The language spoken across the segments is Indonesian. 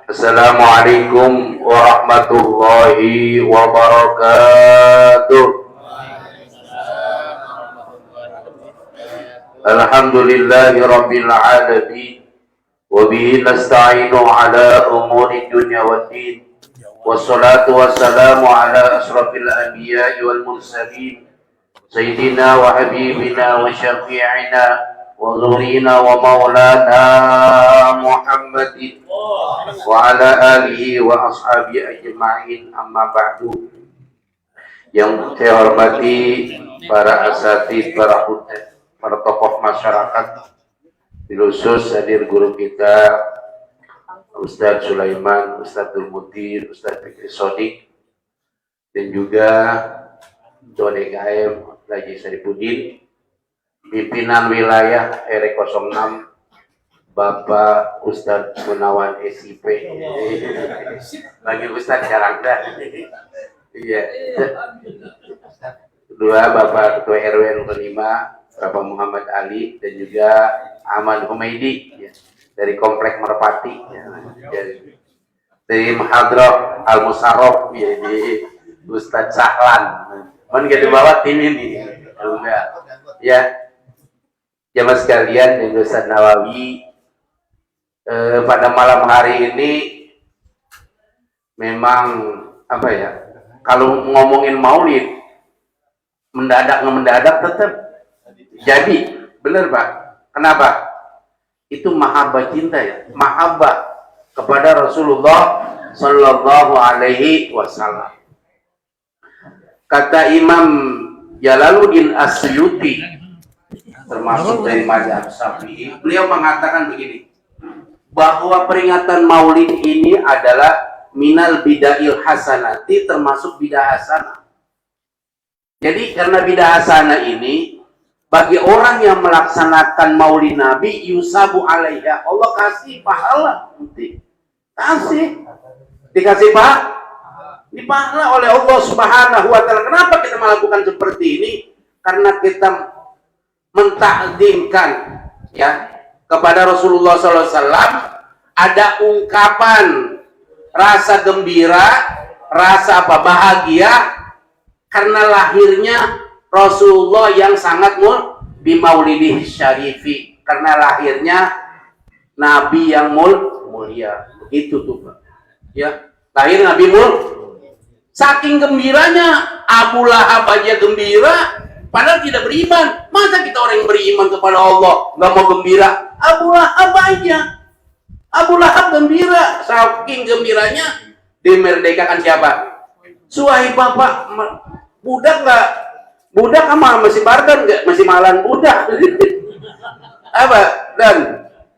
Assalamualaikum warahmatullahi wabarakatuh. Alhamdulillahi rabbil alamin. Wa bihi nasta'inu ala umuri dunya waddin. Wassalatu wassalamu ala asrafil anbiya'i wal mursalin. Sayyidina wa habibina wa syafi'ina wa zurina wa maulana Muhammadin wa ala alihi wa ashabihi ajma'in, amma ba'du. Yang saya hormati para asatidz, para tokoh masyarakat, khusus hadir guru kita Ustadz Sulaiman, Ustadzul Mudir, Ustadz Fikri Sodik, dan juga Ketua DKM Haji Saripudin, pimpinan wilayah R06 Bapak Ustadz Gunawan SIP, bagi Ustadz jarang dah. Iya. Kedua Bapak Ketua RW 05 Bapak Muhammad Ali, dan juga Ahmad Humaidi ya, dari Komplek Merpati ya, dari Muhadrah Al Musarraf ya, di Ustadz Sahlan. Mohon kita bawa tim ini. Ya, jamaah sekalian dan Ustadz Nawawi, pada malam hari ini memang apa ya? Kalau ngomongin Maulid mendadak tetap jadi, benar Pak. Kenapa? Itu mahabbah cinta ya, mahabbah kepada Rasulullah Sallallahu Alaihi Wasallam. Kata Imam Jalaluddin As-Suyuti, termasuk dari mazhab Syafi'i, beliau mengatakan begini, bahwa peringatan Maulid ini adalah minal bid'ahil hasanati, termasuk bidah hasanah. Jadi karena bidah hasanah ini, bagi orang yang melaksanakan Maulid Nabi, yusabu alaiha, Allah kasih pahala. Dikasih ini pahala oleh Allah Subhanahu wa Ta'ala. Kenapa kita melakukan seperti ini? Karena kita mentakdimkan ya kepada Rasulullah SAW, ada ungkapan rasa gembira, rasa bahagia karena lahirnya Rasulullah yang sangat bimaulidih syarifi, karena lahirnya Nabi yang mulia. Begitu tuh Pak. Ya, lahir Nabi saking gembiranya Abu Lahab aja gembira, padahal tidak beriman. Masa kita orang yang beriman kepada Allah nggak mau gembira? Abu Lahab aja. Abu Lahab gembira, saking gembiranya dimerdekakan siapa? Suhaib Bapak, budak nggak? Budak sama masih bardan nggak? Masih malan budak. Apa? Dan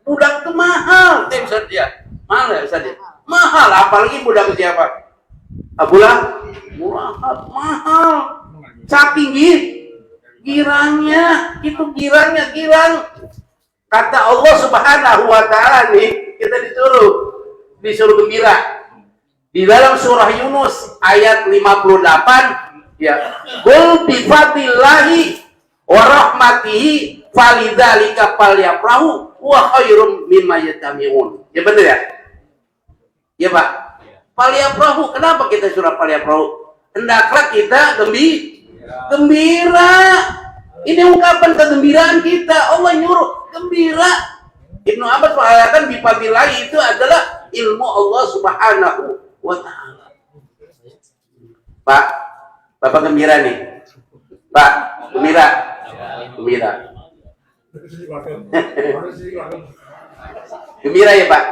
budak itu mahal. Dia mahal ya saja. Mahal, apalagi budak siapa? Abu Lahab mahal. Saking girangnya, itu girang. Kata Allah Subhanahu wa Ta'ala nih, kita disuruh gembira. Di dalam surah Yunus ayat 58 ya, qul bi fadlillahi wa rahmatihi falidzalika falyafrahu wa khairum mimma yajtami'un. Ya benar ya? Ya Pak. Falyafrahu, kenapa kita surah falyafrahu? Hendaklah kita gembira. Ini ungkapan kegembiraan kita. Allah nyuruh gembira. Ibnu Abbas mengatakan bi fadlillahi itu adalah ilmu Allah Subhanahu wa Ta'ala. Pak, Bapak gembira nih. Pak, gembira. Gembira ya Pak.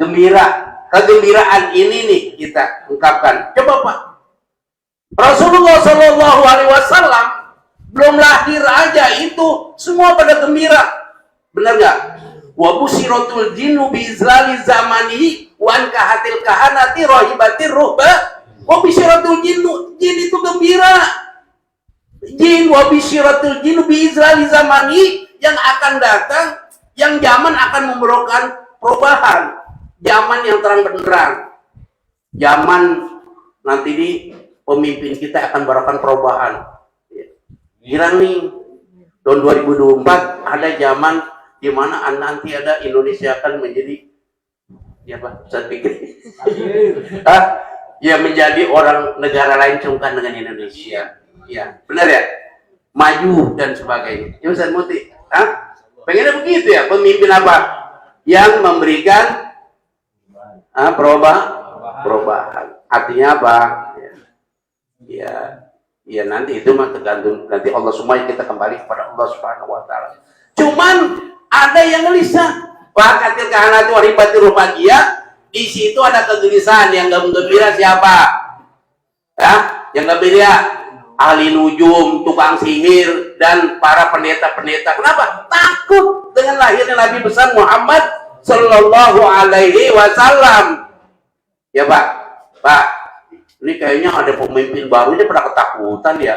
Gembira. Kegembiraan ini nih kita ungkapkan. Coba Pak. Rasulullah Shallallahu Alaihi Wasallam belum lahir aja itu semua pada gembira. Benar nggak? Wa busyiratul jinnu bi izlali zamanihi wa ankahatil kahanati rahibatir ruhba. Wa busyiratul jinnu, jin itu gembira. Jin wa busyiratul jinnu bi izlali zamanihi, yang akan datang, yang zaman akan memerlukan perubahan. Zaman yang terang benderang. Zaman nanti di pemimpin kita akan melakukan perubahan. Girang nih, tahun 2024 ada zaman di mana nanti ada Indonesia akan menjadi Ya Pak, saya pikir. Ya menjadi orang negara lain sungkan dengan Indonesia. Ya, benar ya? Maju dan sebagainya. Ya Ustaz Muti, pengennya begitu ya, pemimpin apa? Yang memberikan perubahan. Artinya apa? Ya nanti itu mah tergantung nanti Allah, semuanya kita kembali kepada Allah Subhanahu wa taala. Cuman ada yang gelisah. Wakatil kahanatu waribatir rubagia, di situ ada kegelisahan. Yang gembira siapa? Ya, yang gembira ahli nujum, tukang sihir, dan para pendeta-pendeta. Kenapa? Takut dengan lahirnya Nabi besar Muhammad Sallallahu Alaihi Wasallam. Ya Pak, ini kayaknya ada pemimpin barunya pada ketakutan ya.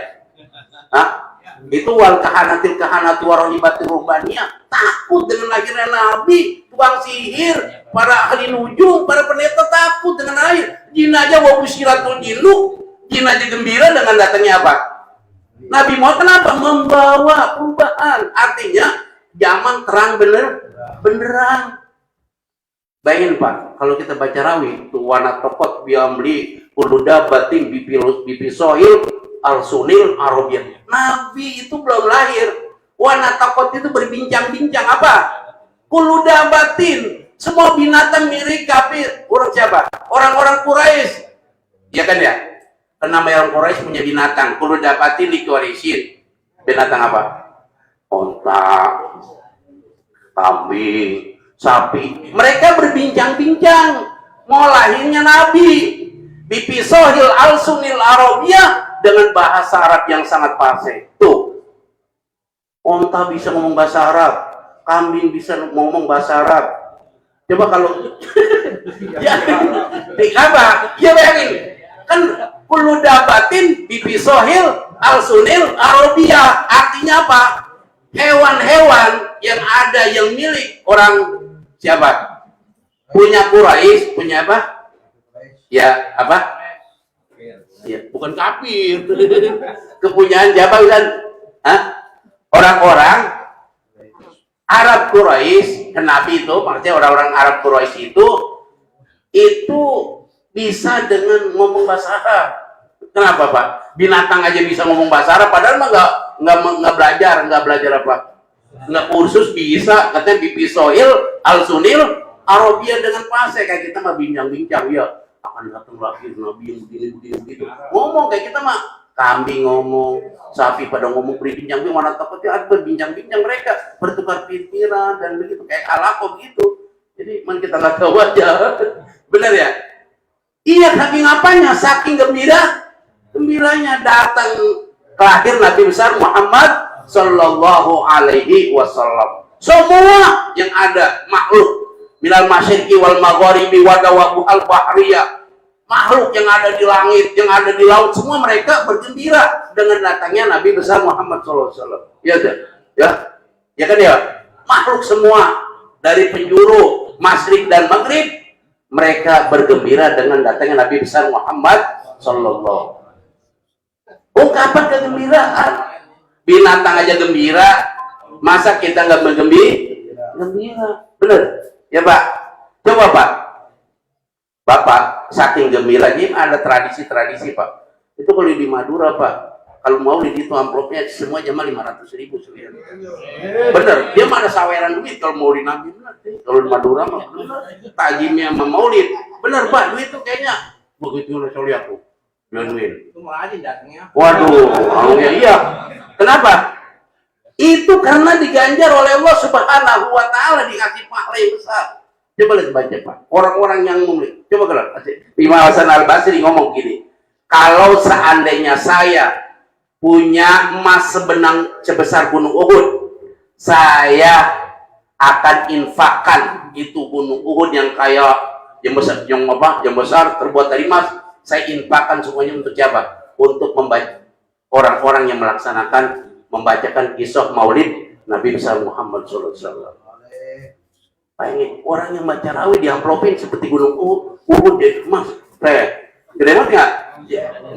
Itu wal kahanatil kahanatu waribatir rubaniyah, takut dengan lahirnya Nabi. Tukang sihir, para ahli nujum, para pendeta takut dengan lahir. Jin aja wa busyiratul jinnu, jin aja gembira dengan datangnya apa? Nabi Muhammad. Kenapa? Membawa perubahan. Artinya zaman terang beneran. Bayangin Pak, kalau kita baca rawi, tuh wana tokot biamli uluda batin bipi sohil al sunil arobian. Nabi itu belum lahir. Wana tokot itu berbincang-bincang apa? Uluda batin, semua binatang mirip kafir. Orang siapa? Orang-orang Quraisy. Ya kan ya? Karena orang Quraisy punya binatang. Uluda batin di Quraisyin. Binatang apa? Onta, kambing, sapi. Mereka berbincang-bincang mau lahirnya Nabi bipisohil al-sunil arabiyah dengan bahasa Arab yang sangat fasih. Tuh, onta bisa ngomong bahasa Arab, kambing bisa ngomong bahasa Arab. Coba kalau ya, apa? Ya bayangin, kan kullu dabatin bipisohil al-sunil arabiyah. Artinya apa? Hewan-hewan yang ada yang milik orang siapa? Punya Quraisy, punya apa? Ya, apa? Ya, bukan kafir. Kepunyaan siapa kan? Orang-orang Arab Quraisy, Nabi itu, maksudnya orang-orang Arab Quraisy itu bisa dengan ngomong bahasa Arab. Kenapa Pak? Binatang aja bisa ngomong bahasa Arab, padahal mah nggak belajar apa? Nggak kursus bisa, katanya bipisoil al-sunil Arabia dengan fase kayak kita mah bincang-bincang ya akan datang lahir Nabi yang begini begitu. Ngomong kayak kita mah kambing ngomong, sapi pada ngomong berbincang-bincang, mana takutnya ada berbincang-bincang mereka bertukar pikiran dan begitu kayak alaqoh gitu. Jadi man kita nggak tahu aja. Benar ya? Iya, saking apanya? Saking gembiranya datang lahir Nabi besar Muhammad Sallallahu Alaihi Wasallam. Semua yang ada makhluk minal masyriqi wal magharibi wa dawabu al bahriyah, makhluk yang ada di langit, yang ada di laut, semua mereka bergembira dengan datangnya Nabi besar Muhammad Sallallahu Alaihi Wasallam. Ya kan ya, makhluk semua dari penjuru masyrik dan maghrib, mereka bergembira dengan datangnya Nabi besar Muhammad Sallallahu Alaihi Wasallam. Ungkapan kegembiraan. Binatang aja gembira, masa kita nggak gembira? Bener ya Pak? Coba Pak, Bapak saking gembiranya ada tradisi Pak. Itu kalau di Madura Pak, kalau mau itu amplopnya semua jamaah 500.000 sekalian. Bener, dia mah ada saweran duit kalau mau di Nabi. Kalau di Madura mah tajimnya sama maulid. Bener Pak, duit itu kayaknya begitu saya lihat tuh. Duit. Itu malah aja datangnya. Waduh, iya. Kenapa? Itu karena diganjar oleh Allah Subhanahu wa taala, dikasih pahala yang besar. Coba lihat baca Pak. Orang-orang yang mulia. Coba kalau Imam Hasan Al-Basri ngomong gini, kalau seandainya saya punya emas sebesar gunung Uhud, saya akan infakkan itu gunung Uhud yang kayak yang besar terbuat dari emas, saya infakkan semuanya untuk siapa? Untuk membaca orang-orang yang membacakan kisah maulid Nabi besar Muhammad Sallallahu Alaihi Wasallam. Bayangin orang yang baca rawi di amplopin seperti gunung Uhud jadi emas. Gede banget nggak?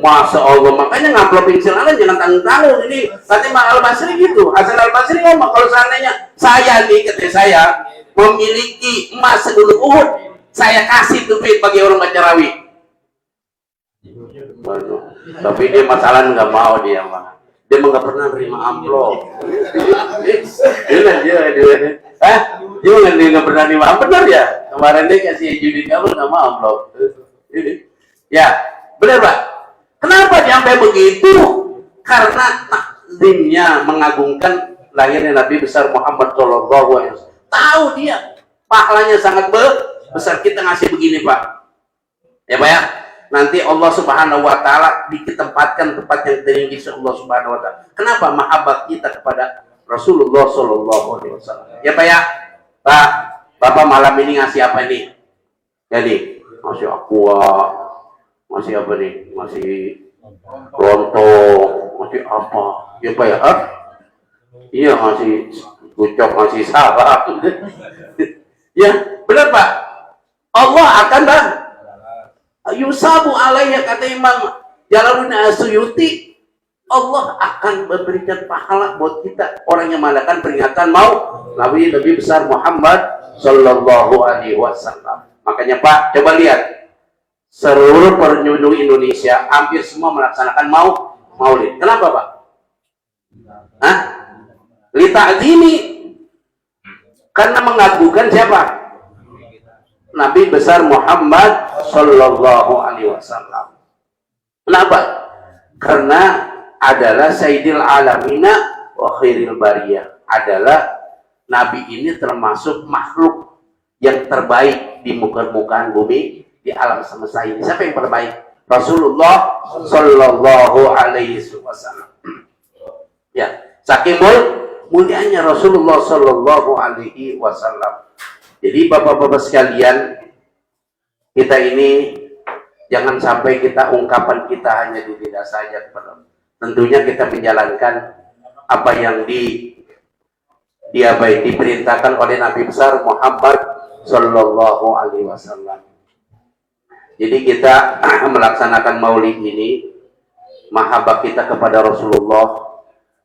Masya Allah, makanya ngamplopin silangan jangan tanggung-tanggung. Ini katanya Al-Basri gitu. Hasan Al-Basri ngomong, kalau seandainya saya nih, katanya saya memiliki emas segunung Uhud, saya kasih duit bagi orang Bacarawi. Waduh, tapi dia masalah nggak mau dia mah. Dia nggak pernah terima amplop. Dia nggak pernah terima amplop, benar ya? Kemarin dia kasih Judit kamu nggak mau amplop. Ya, benar Pak. Kenapa sampai begitu? Karena takzimnya mengagungkan lahirnya Nabi besar Muhammad Shallallahu Alaihi Wasallam. Tahu dia pahalanya sangat besar. Kita ngasih begini Pak, ya Pak ya. Nanti Allah Subhanahu Wa Taala ditempatkan tempat yang tinggi Allah Subhanahu Wa Taala. Kenapa mahabbah kita kepada Rasulullah Shallallahu Alaihi Wasallam? Ya Pak ya, Pak, Bapak malam ini ngasih apa nih? Jadi ngasih aqua, ngasih apa nih? Ngasih lontong, ngasih apa? Ya Pak ya, iya ngasih kucok, ngasih sahabat. Ya benar Pak. Allah akan yusabu alaiya, kata Imam Jalaluddin Asyuyuti, Allah akan memberikan pahala buat kita orang yang mengadakan peringatan Nabi besar Muhammad Sallallahu Alaihi Wasallam. Makanya Pak, coba lihat seluruh penjuru Indonesia hampir semua melaksanakan maulid. Kenapa Pak? Lita'zimi, karena mengagungkan siapa? Nabi besar Muhammad Sallallahu Alaihi Wasallam. Kenapa? Karena adalah Sayyidil Alamina wa Khairil Bariyah. Adalah Nabi ini termasuk makhluk yang terbaik di muka-mukaan bumi, di alam semesta ini. Siapa yang terbaik? Rasulullah Sallallahu Alaihi Wasallam. Ya, saking mulianya Rasulullah Sallallahu Alaihi Wasallam. Jadi bapak-bapak sekalian, kita ini jangan sampai kita ungkapan kita hanya di lidah saja. Tentunya kita menjalankan apa yang diperintahkan oleh Nabi besar Muhammad Sallallahu Alaihi Wasallam. Jadi kita melaksanakan maulid ini, mahabbah kita kepada Rasulullah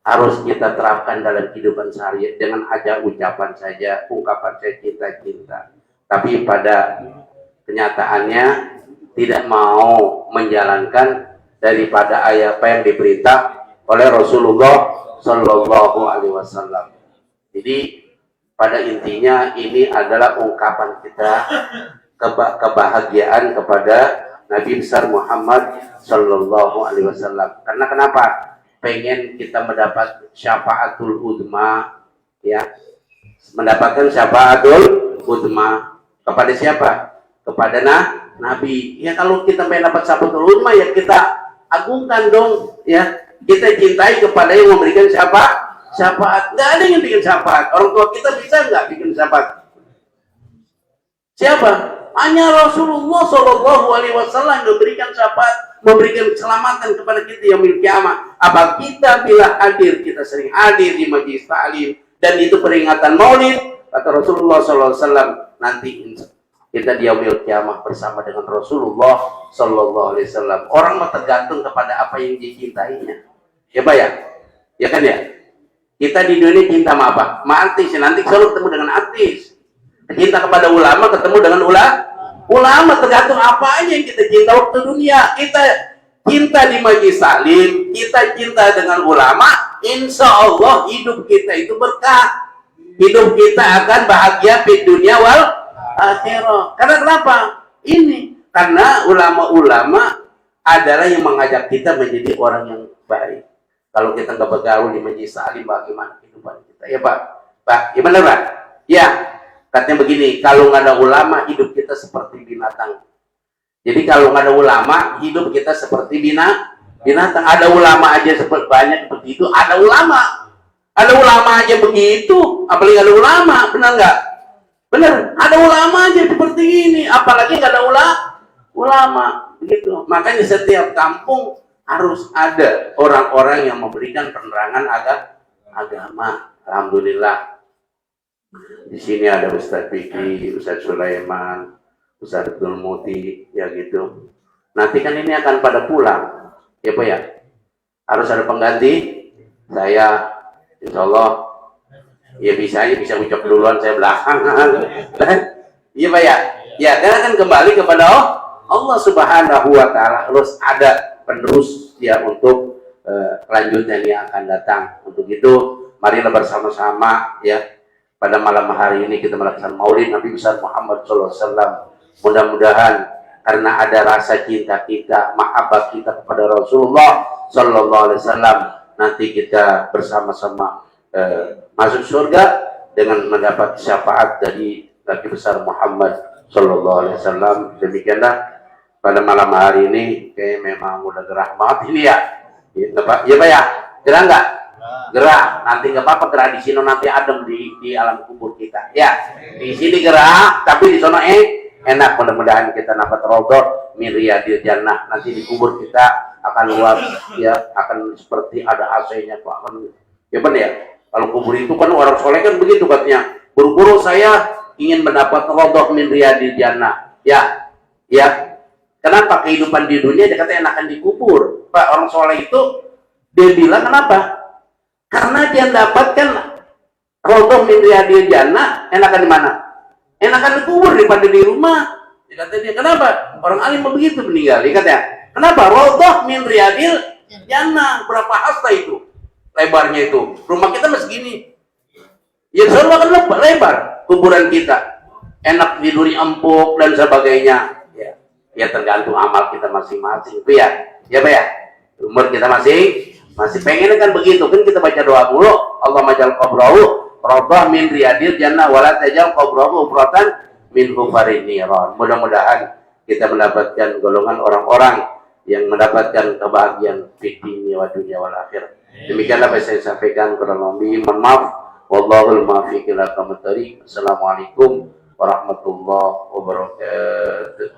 harus kita terapkan dalam kehidupan sehari, dengan aja ucapan saja, ungkapan saja cinta. Tapi pada kenyataannya tidak mau menjalankan daripada apa yang diperintah oleh Rasulullah Shallallahu Alaihi Wasallam. Jadi pada intinya ini adalah ungkapan kita kebahagiaan kepada Nabi besar Muhammad Shallallahu Alaihi Wasallam. Karena kenapa? Pengen kita mendapat syafaatul udma, ya, mendapatkan syafaatul udma kepada siapa? Kepada Nabi. Ya kalau kita pengen dapat syafaatul udma, ya kita agungkan dong, ya, kita cintai kepada yang memberikan syafaat. Nggak ada yang bikin syafaat. Orang tua kita bisa nggak bikin syafaat? Siapa? Hanya Rasulullah Shallallahu Alaihi Wasallam memberikan syafaat, memberikan keselamatan kepada kita yang memiliki kiamat. Apa kita bila hadir, kita sering hadir di majelis ta'lim dan itu peringatan maulid, kata Rasulullah Sallallahu Alaihi Wasallam, nanti kita di yaumil kiamah bersama dengan Rasulullah Sallallahu Alaihi Wasallam. Orang mau tergantung kepada apa yang dicintainya. Ya Pak ya? Ya kan ya? Kita di dunia cinta sama apa? Ma artis, nanti selalu ketemu dengan artis. Cinta kepada ulama, ketemu dengan ulama, tergantung apa aja yang kita cinta waktu dunia. Kita cinta di majelis taklim, kita cinta dengan ulama, insya Allah hidup kita itu berkah. Hidup kita akan bahagia di dunia wal akhirah. Karena kenapa? Ini karena ulama-ulama adalah yang mengajak kita menjadi orang yang baik. Kalau kita nggak bergaul di majelis taklim, bagaimana kehidupan kita? Ya Pak, gimana Pak? Ya. Katanya begini, kalau nggak ada ulama, hidup kita seperti binatang. Jadi kalau nggak ada ulama, hidup kita seperti binatang. Ada ulama aja seperti banyak seperti itu. Ada ulama aja begitu. Apalagi ada ulama, benar nggak? Benar. Ada ulama aja seperti ini. Apalagi nggak ada ulama, begitu. Makanya setiap kampung harus ada orang-orang yang memberikan penerangan agama. Alhamdulillah. Di sini ada Ustadz Fikri, Ustadz Sulaiman, Ustadz Abdul Muti, ya gitu. Nanti kan ini akan pada pulang, ya Pak ya. Harus ada pengganti. Saya, insya Allah, ya bisa ucap duluan, saya belakang. Iya Pak ya. Ya, karena kan kembali kepada Allah Subhanahu wa taala, harus ada penerus ya untuk kelanjutan yang akan datang. Untuk itu, marilah bersama-sama ya pada malam hari ini kita melaksanakan Maulid Nabi besar Muhammad SAW. Mudah-mudahan karena ada rasa cinta kita, mahabbah kita kepada Rasulullah Sallallahu Alaihi Wasallam, nanti kita bersama-sama masuk surga dengan mendapat syafaat dari Nabi besar Muhammad Sallallahu Alaihi Wasallam. Demikianlah pada malam hari ini, kayak memang udah gerah banget ini ya. Ya Pak ya, gerah nggak? Gerah. Nanti nggak apa-apa gerah di sini, nanti adem di alam kubur kita. Ya, di sini gerah, tapi di sana enak. Mudah-mudahan kita dapat rodoh min riyadil jannah. Nanti di kubur kita akan luas ya, akan seperti ada AC-nya Pak. Ya benar ya. Kalau kubur itu kan orang soleh kan begitu katanya. Buru-buru saya ingin mendapat rodoh min riyadil jannah. Ya, ya. Kenapa kehidupan di dunia dia kata enakan di kubur? Pak, orang soleh itu dia bilang kenapa? Karena dia dapatkan rodoh min riyadil jannah, enakan di mana? Enakan di kubur daripada di rumah. Dia kata dia, kenapa? Orang alim begitu meninggal. Dia kata, kenapa? Rodoh min riyadil jannah. Berapa hasta itu? Lebarnya itu. Rumah kita masih gini. Ya semua kan lebar kuburan kita. Enak tidurnya empuk dan sebagainya. Ya tergantung amal kita masing-masing. Itu ya. Ya Pak ya. Umur kita masih pengen kan begitu. Kan kita baca doa dulu. Allah majal qabrahu rodoh min riyadil jannah wala tajal qabrahu ufratan min hufarin niran. Mudah-mudahan kita mendapatkan golongan orang-orang yang mendapatkan kebahagiaan di dunia wa dunia wal akhirah. Demikianlah apa yang saya sampaikan, kurang lebih mohon maaf. Wallahul muwaffiq ila aqwamit thoriq. Assalamualaikum warahmatullahi wabarakatuh.